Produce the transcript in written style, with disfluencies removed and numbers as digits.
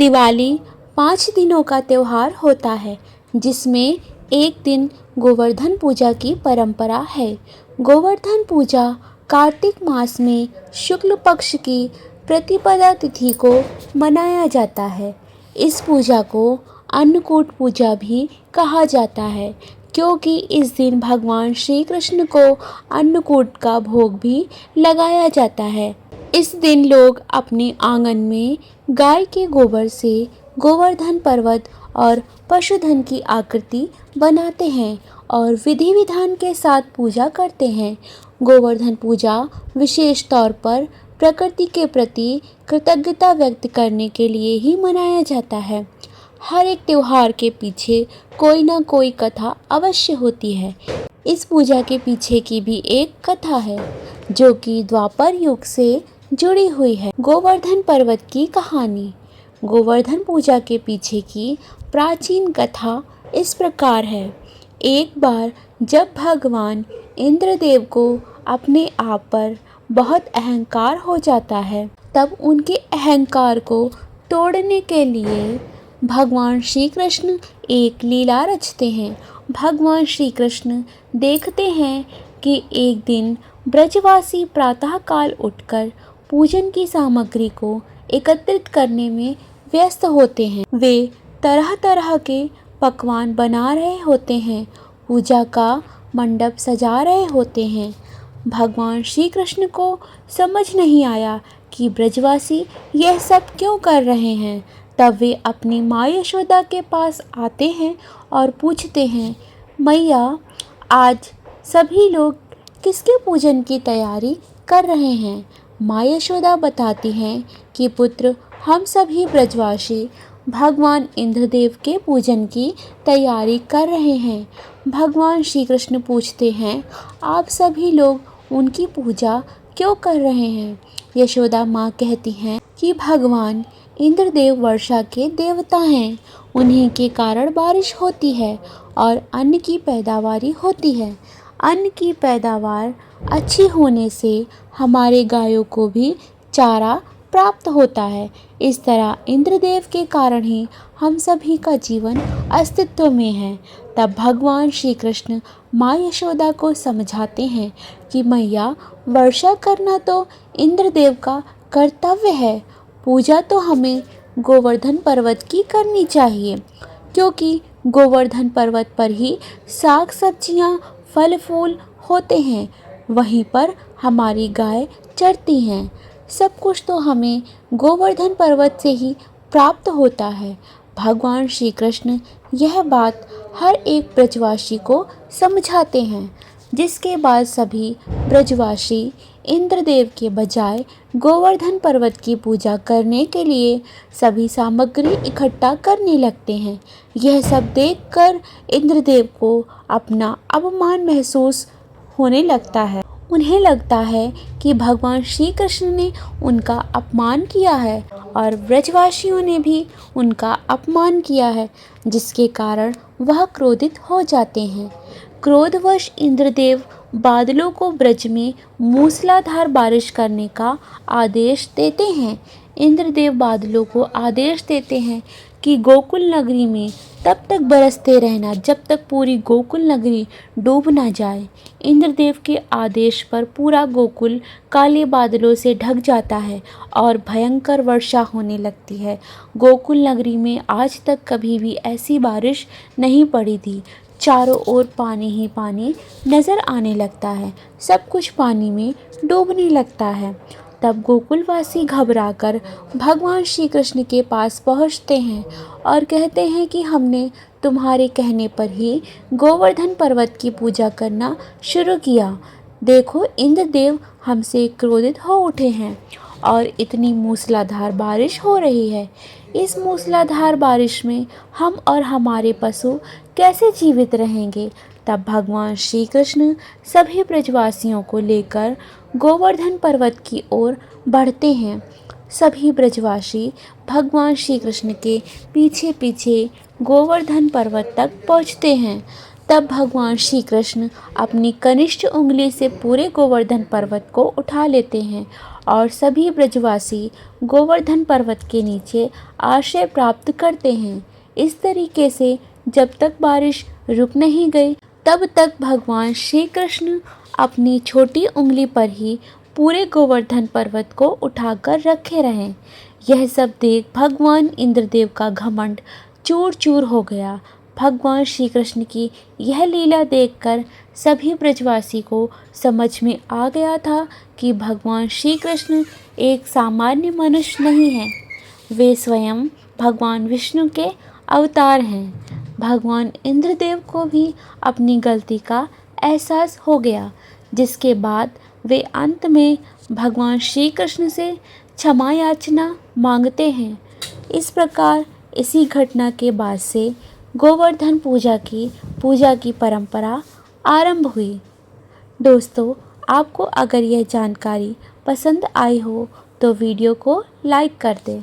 दिवाली 5 दिनों का त्यौहार होता है जिसमें एक दिन गोवर्धन पूजा की परंपरा है। गोवर्धन पूजा कार्तिक मास में शुक्ल पक्ष की प्रतिपदा तिथि को मनाया जाता है। इस पूजा को अन्नकूट पूजा भी कहा जाता है क्योंकि इस दिन भगवान श्री कृष्ण को अन्नकूट का भोग भी लगाया जाता है। इस दिन लोग अपने आंगन में गाय के गोबर से गोवर्धन पर्वत और पशुधन की आकृति बनाते हैं और विधि विधान के साथ पूजा करते हैं। गोवर्धन पूजा विशेष तौर पर प्रकृति के प्रति कृतज्ञता व्यक्त करने के लिए ही मनाया जाता है। हर एक त्योहार के पीछे कोई ना कोई कथा अवश्य होती है। इस पूजा के पीछे की भी एक कथा है जो कि द्वापर युग से जुड़ी हुई है। गोवर्धन पर्वत की कहानी। गोवर्धन पूजा के पीछे की प्राचीन कथा इस प्रकार है। एक बार जब भगवान इंद्रदेव को अपने आप पर बहुत अहंकार हो जाता है, तब उनके अहंकार को तोड़ने के लिए भगवान श्री कृष्ण एक लीला रचते हैं। भगवान श्री कृष्ण देखते हैं कि एक दिन ब्रजवासी प्रातःकाल उठकर पूजन की सामग्री को एकत्रित करने में व्यस्त होते हैं। वे तरह तरह के पकवान बना रहे होते हैं, पूजा का मंडप सजा रहे होते हैं। भगवान श्री कृष्ण को समझ नहीं आया कि ब्रजवासी यह सब क्यों कर रहे हैं। तब वे अपनी माँ यशोदा के पास आते हैं और पूछते हैं, मैया, आज सभी लोग किसके पूजन की तैयारी कर रहे हैं। माँ यशोदा बताती हैं कि पुत्र, हम सभी ब्रजवासी भगवान इंद्रदेव के पूजन की तैयारी कर रहे हैं। भगवान श्री कृष्ण पूछते हैं, आप सभी लोग उनकी पूजा क्यों कर रहे हैं। यशोदा माँ कहती हैं कि भगवान इंद्रदेव वर्षा के देवता हैं, उन्हीं के कारण बारिश होती है और अन्न की पैदावारी होती है। अन्न की पैदावार अच्छी होने से हमारे गायों को भी चारा प्राप्त होता है। इस तरह इंद्रदेव के कारण ही हम सभी का जीवन अस्तित्व में है। तब भगवान श्री कृष्ण माँ यशोदा को समझाते हैं कि मैया, वर्षा करना तो इंद्रदेव का कर्तव्य है, पूजा तो हमें गोवर्धन पर्वत की करनी चाहिए क्योंकि गोवर्धन पर्वत पर ही साग सब्जियाँ फल फूल होते हैं, वहीं पर हमारी गाय चरती हैं। सब कुछ तो हमें गोवर्धन पर्वत से ही प्राप्त होता है। भगवान श्री कृष्ण यह बात हर एक ब्रजवासी को समझाते हैं, जिसके बाद सभी ब्रजवासी इंद्रदेव के बजाय गोवर्धन पर्वत की पूजा करने के लिए सभी सामग्री इकट्ठा करने लगते हैं। यह सब देखकर इंद्रदेव को अपना अपमान महसूस होने लगता है। उन्हें लगता है कि भगवान श्री कृष्ण ने उनका अपमान किया है और ब्रजवासियों ने भी उनका अपमान किया है, जिसके कारण वह क्रोधित हो जाते हैं। क्रोधवश इंद्रदेव बादलों को ब्रज में मूसलाधार बारिश करने का आदेश देते हैं। इंद्रदेव बादलों को आदेश देते हैं कि गोकुल नगरी में तब तक बरसते रहना जब तक पूरी गोकुल नगरी डूब ना जाए। इंद्रदेव के आदेश पर पूरा गोकुल काले बादलों से ढक जाता है और भयंकर वर्षा होने लगती है। गोकुल नगरी में आज तक कभी भी ऐसी बारिश नहीं पड़ी थी। चारों ओर पानी ही पानी नज़र आने लगता है, सब कुछ पानी में डूबने लगता है। तब गोकुलवासी घबराकर भगवान श्री कृष्ण के पास पहुंचते हैं और कहते हैं कि हमने तुम्हारे कहने पर ही गोवर्धन पर्वत की पूजा करना शुरू किया। देखो, इंद्रदेव हमसे क्रोधित हो उठे हैं और इतनी मूसलाधार बारिश हो रही है। इस मूसलाधार बारिश में हम और हमारे पशु कैसे जीवित रहेंगे। तब भगवान श्री कृष्ण सभी ब्रजवासियों को लेकर गोवर्धन पर्वत की ओर बढ़ते हैं। सभी ब्रजवासी भगवान श्री कृष्ण के पीछे पीछे गोवर्धन पर्वत तक पहुंचते हैं। तब भगवान श्री कृष्ण अपनी कनिष्ठ उंगली से पूरे गोवर्धन पर्वत को उठा लेते हैं और सभी ब्रजवासी गोवर्धन पर्वत के नीचे आश्रय प्राप्त करते हैं। इस तरीके से जब तक बारिश रुक नहीं गई तब तक भगवान श्री कृष्ण अपनी छोटी उंगली पर ही पूरे गोवर्धन पर्वत को उठाकर रखे रहे। यह सब देख भगवान इंद्रदेव का घमंड चूर चूर हो गया। भगवान श्री कृष्ण की यह लीला देखकर सभी ब्रजवासी को समझ में आ गया था कि भगवान श्री कृष्ण एक सामान्य मनुष्य नहीं है, वे स्वयं भगवान विष्णु के अवतार हैं। भगवान इंद्रदेव को भी अपनी गलती का एहसास हो गया, जिसके बाद वे अंत में भगवान श्री कृष्ण से क्षमा याचना मांगते हैं। इस प्रकार इसी घटना के बाद से गोवर्धन पूजा की परंपरा आरंभ हुई। दोस्तों, आपको अगर यह जानकारी पसंद आई हो तो वीडियो को लाइक कर दें।